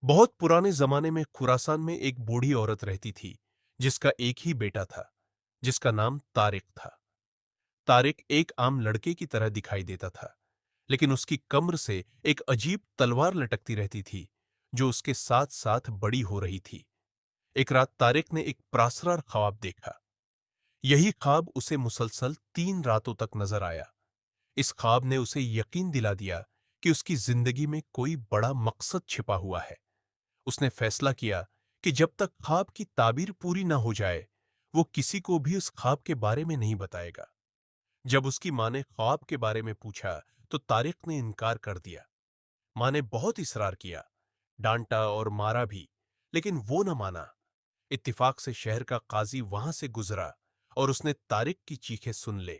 बहुत पुराने जमाने में खुरासान में एक बूढ़ी औरत रहती थी जिसका एक ही बेटा था जिसका नाम तारिक था। तारिक एक आम लड़के की तरह दिखाई देता था, लेकिन उसकी कमर से एक अजीब तलवार लटकती रहती थी जो उसके साथ साथ बड़ी हो रही थी। एक रात तारिक ने एक प्रासरार ख्वाब देखा। यही ख्वाब उसे मुसलसल 3 रातों तक नजर आया। इस ख्वाब ने उसे यकीन दिला दिया कि उसकी जिंदगी में कोई बड़ा मकसद छिपा हुआ है। उसने फैसला किया कि जब तक ख्वाब की ताबीर पूरी ना हो जाए, वो किसी को भी उस ख्वाब के बारे में नहीं बताएगा। जब उसकी मां ने ख्वाब के बारे में पूछा, तो तारिक ने इनकार कर दिया। मां ने बहुत इसरार किया, डांटा और मारा भी, लेकिन वो न माना। इत्तिफाक से शहर का काजी वहां से गुजरा और उसने तारिक की चीखें सुन ले।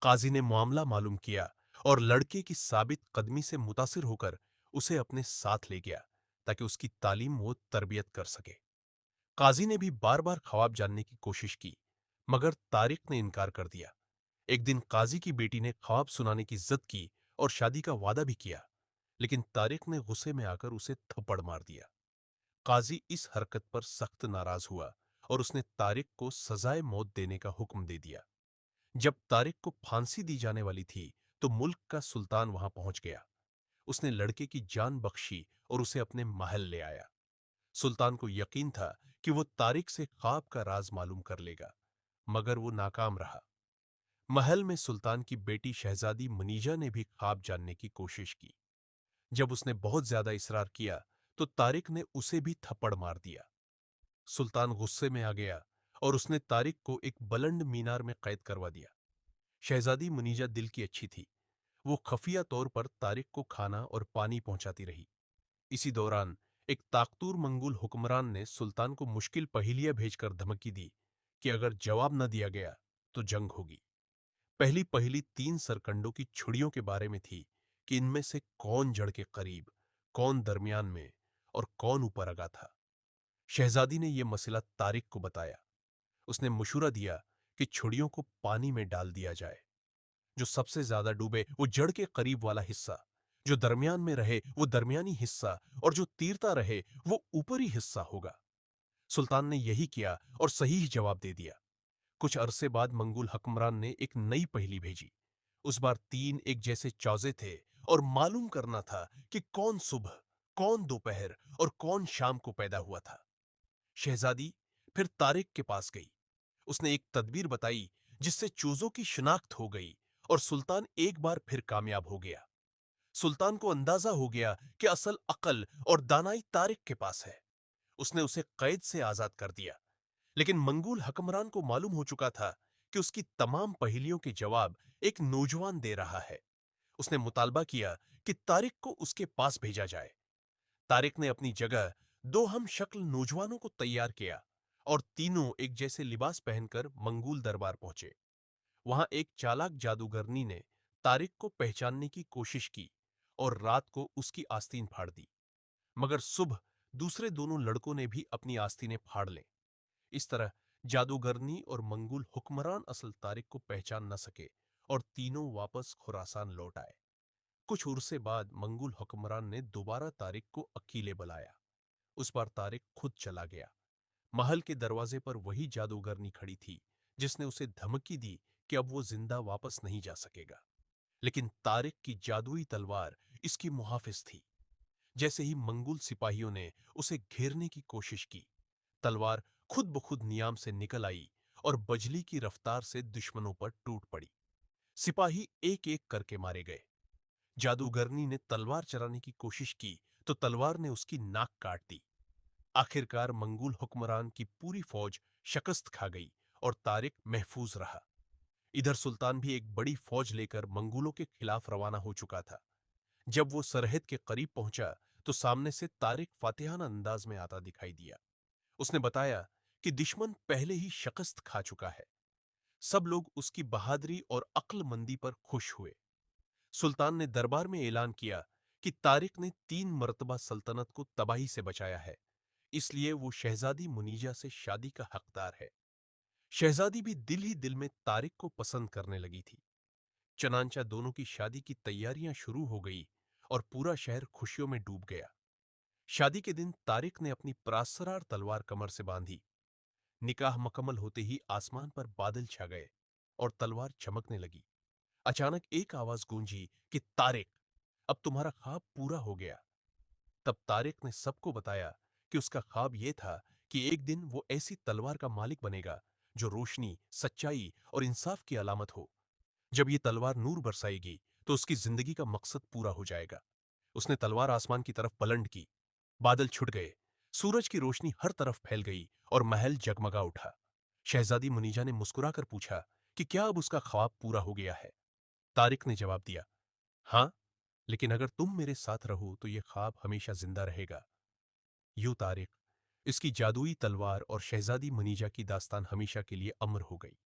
काजी ने मामला मालूम किया और लड़के की साबित कदमी से मुतासिर होकर उसे अपने साथ ले गया ताकि उसकी तालीम वो तरबियत कर सके। काजी ने भी बार बार ख्वाब जानने की कोशिश की, मगर तारिक ने इनकार कर दिया। एक दिन काजी की बेटी ने ख्वाब सुनाने की जिद की और शादी का वादा भी किया, लेकिन तारिक ने गुस्से में आकर उसे थप्पड़ मार दिया। काजी इस हरकत पर सख्त नाराज हुआ और उसने तारिक को सजाए मौत देने का हुक्म दे दिया। जब तारिक को फांसी दी जाने वाली थी, तो मुल्क का सुल्तान वहां पहुंच गया। उसने लड़के की जान बख्शी और उसे अपने महल ले आया। सुल्तान को यकीन था कि वो तारिक से ख्वाब का राज मालूम कर लेगा, मगर वो नाकाम रहा। महल में सुल्तान की बेटी शहजादी मुनीजा ने भी ख्वाब जानने की कोशिश की। जब उसने बहुत ज्यादा इसरार किया, तो तारिक ने उसे भी थप्पड़ मार दिया। सुल्तान गुस्से में आ गया और उसने तारिक को एक बुलंद मीनार में कैद करवा दिया। शहजादी मुनीजा दिल की अच्छी थी। वो खुफिया तौर पर तारिक को खाना और पानी पहुंचाती रही। इसी दौरान एक ताकतूर मंगोल हुक्मरान ने सुल्तान को मुश्किल पहेलियां भेजकर धमकी दी कि अगर जवाब न दिया गया तो जंग होगी। पहली पहेली 3 सरकंडों की छुड़ियों के बारे में थी कि इनमें से कौन जड़ के करीब, कौन दरमियान में और कौन ऊपर अगा था। शहजादी ने यह मसला तारिक को बताया। उसने मशूरा दिया कि छुड़ियों को पानी में डाल दिया जाए। जो सबसे ज्यादा डूबे वो जड़ के करीब वाला हिस्सा, जो दरमियान में रहे वो दरमियानी हिस्सा, और जो तीरता रहे वो ऊपरी हिस्सा होगा। सुल्तान ने यही किया और सही जवाब दे दिया। कुछ अरसे बाद मंगोल हुक्मरान ने एक नई पहेली भेजी। उस बार 3 एक जैसे चौजे थे और मालूम करना था कि कौन सुबह, कौन दोपहर और कौन शाम को पैदा हुआ था। शहजादी फिर तारिक के पास गई। उसने एक तदबीर बताई जिससे चूजों की शिनाख्त हो गई और सुल्तान एक बार फिर कामयाब हो गया। सुल्तान को अंदाजा हो गया कि असल अकल और दानाई तारिक के पास है। उसने उसे कैद से आजाद कर दिया। लेकिन मंगोल हुक्मरान को मालूम हो चुका था कि उसकी तमाम पहेलियों के जवाब एक नौजवान दे रहा है। उसने मुतालबा किया कि तारिक को उसके पास भेजा जाए। तारिक ने अपनी जगह 2 हम शक्ल नौजवानों को तैयार किया और तीनों एक जैसे लिबास पहनकर मंगोल दरबार पहुंचे। वहां एक चालाक जादूगरनी ने तारिक को पहचानने की कोशिश की और रात को उसकी आस्तीन फाड़ दी। मगर सुबह दूसरे दोनों लड़कों ने भी अपनी आस्तीनें फाड़ लें। इस तरह जादूगरनी और मंगोल हुक्मरान असल तारिक को पहचान न सके और तीनों वापस खुरासान लौट आए। कुछ उरसे बाद मंगोल हुक्मरान ने दोबारा तारिक को अकीले बुलाया। उस बार तारिक खुद चला गया। महल के दरवाजे पर वही जादूगरनी खड़ी थी जिसने उसे धमकी दी कि अब वो जिंदा वापस नहीं जा सकेगा। लेकिन तारिक की जादुई तलवार इसकी मुहाफिज थी। जैसे ही मंगोल सिपाहियों ने उसे घेरने की कोशिश की, तलवार खुद ब खुद नियाम से निकल आई और बजली की रफ्तार से दुश्मनों पर टूट पड़ी। सिपाही एक एक करके मारे गए। जादूगरनी ने तलवार चलाने की कोशिश की तो तलवार ने उसकी नाक काट दी। आखिरकार मंगोल हुक्मरान की पूरी फौज शिकस्त खा गई और तारिक महफूज रहा। इधर सुल्तान भी एक बड़ी फौज लेकर मंगोलों के खिलाफ रवाना हो चुका था। जब वो सरहद के करीब पहुंचा, तो सामने से तारिक फातिहाना अंदाज में आता दिखाई दिया। उसने बताया कि दुश्मन पहले ही शिकस्त खा चुका है। सब लोग उसकी बहादुरी और अक्लमंदी पर खुश हुए। सुल्तान ने दरबार में ऐलान किया कि तारिक ने 3 मरतबा सल्तनत को तबाही से बचाया है, इसलिए वो शहजादी मुनीजा से शादी का हकदार है। शहजादी भी दिल ही दिल में तारिक को पसंद करने लगी थी। चनांचा दोनों की शादी की तैयारियां शुरू हो गई और पूरा शहर खुशियों में डूब गया। शादी के दिन तारिक ने अपनी प्रासरार तलवार कमर से बांधी। निकाह मुकम्मल होते ही आसमान पर बादल छा गए और तलवार चमकने लगी। अचानक एक आवाज गूंजी कि तारिक, अब तुम्हारा ख्वाब पूरा हो गया। तब तारिक ने सबको बताया कि उसका ख्वाब यह था कि एक दिन वो ऐसी तलवार का मालिक बनेगा जो रोशनी, सच्चाई और इंसाफ की अलामत हो। जब ये तलवार नूर बरसाएगी तो उसकी जिंदगी का मकसद पूरा हो जाएगा। उसने तलवार आसमान की तरफ बुलंद की। बादल छुट गए, सूरज की रोशनी हर तरफ फैल गई और महल जगमगा उठा। शहजादी मुनीजा ने मुस्कुराकर पूछा कि क्या अब उसका ख्वाब पूरा हो गया है। तारिक ने जवाब दिया, हाँ, लेकिन अगर तुम मेरे साथ रहो तो यह ख्वाब हमेशा जिंदा रहेगा। यूं तारिक, इसकी जादुई तलवार और शहजादी मुनीजा की दास्तान हमेशा के लिए अमर हो गई।